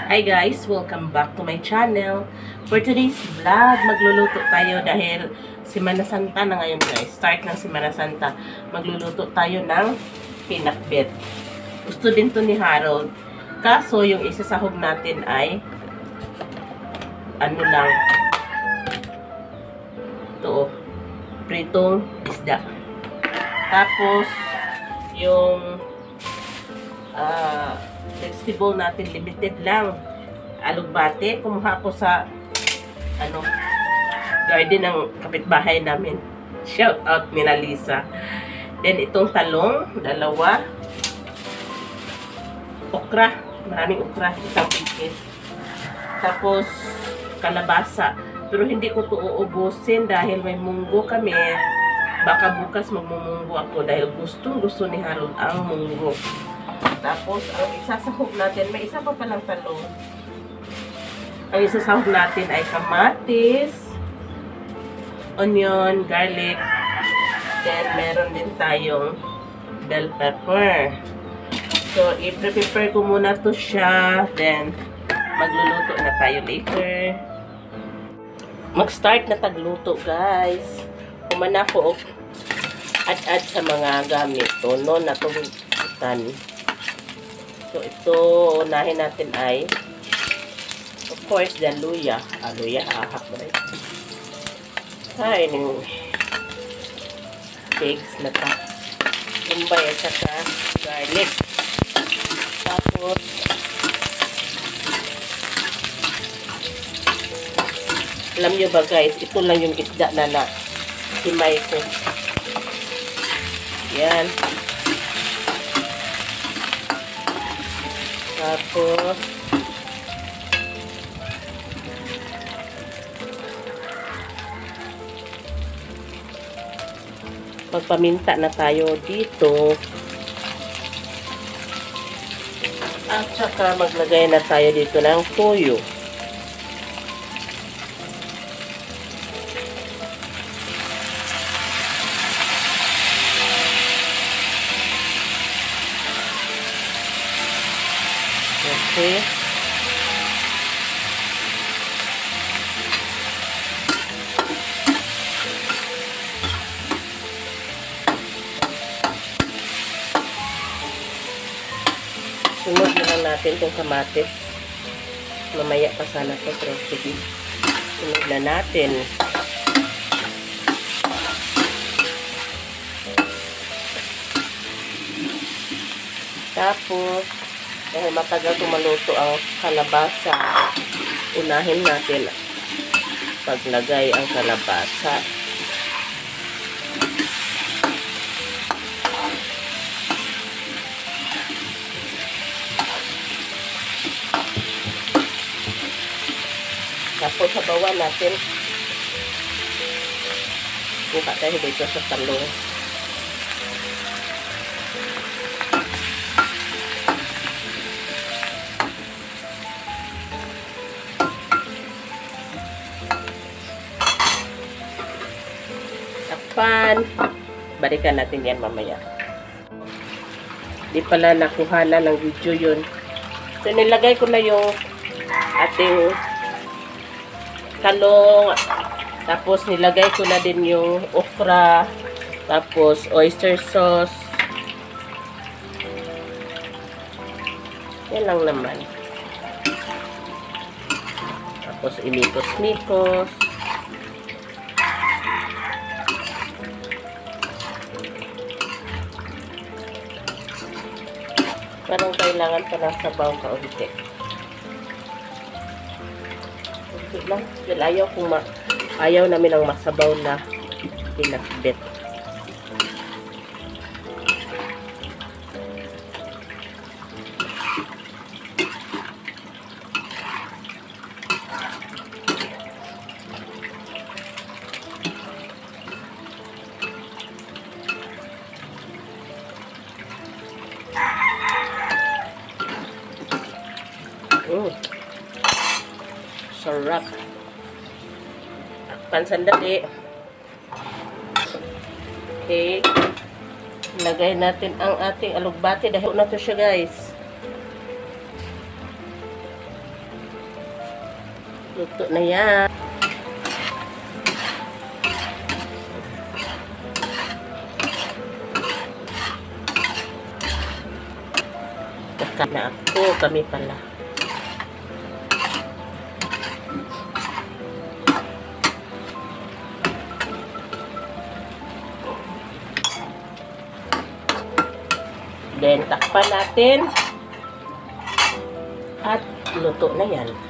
Hi guys! Welcome back to my channel. For today's vlog, magluluto tayo dahil Semana Santa na ngayon guys. Start ng Semana Santa. Magluluto tayo ng pinakbet. Gusto din to ni Harold. Kaso yung isasahog natin ay ano lang. Ito, pritong isda. Tapos, yung vegetable natin limited lang. Alugbate, kumuha ko sa garden ng kapitbahay namin. Shout out nila Lisa. Then itong talong, dalawa. Okra, maraming okra, isang pieces. Tapos kalabasa. Pero hindi ko to uubusin dahil may munggo kami. Baka bukas magmumunggo ako dahil gusto ni Harold ang munggo. Tapos, ang isasahog natin, may isa pa palang talong. Ang isasahog natin ay kamatis, onion, garlic, then meron din tayong bell pepper. So, i-prepare ko muna to siya, then magluluto na tayo later. Mag-start na tagluto, guys. Kumana ko add sa mga gamit. Tono na tugutan. So, ito, unahin natin ay, of course, the luya. Luya, ahak ba rin? Ay, yung pigs na ta. Lumbay at saka garlic. Tapos, alam nyo ba guys, ito lang yung isda na himay ko. Yan. Tapos, magpaminta na tayo dito. At saka maglagay na tayo dito ng toyo. Okay. Sunod na lang natin itong kamatis. Mamaya pa sana ito, pero sige. Sunod na natin. Tapos, dahil matagal maluto ang kalabasa, unahin natin paglagay ang kalabasa. Tapos sabawan natin. Buka tayo dito sa talong. Balikan natin yan mamaya. Di pala nakuha na ng video yun. So, nilagay ko na yung ating talong. Tapos, nilagay ko na din yung okra. Tapos, oyster sauce. Yan lang naman. Tapos, imikos-mikos. Parang kailangan pa ng sabaw kaunti. Okay lang. Dahil ayaw namin ng masabaw na pinakbet. Sarap. Pansandali. Okay. Lagay natin ang ating alugbate dahil na to siya guys. Luto na yan. Naka na ako. Kami pala. Then, takpan natin. At luto na yan.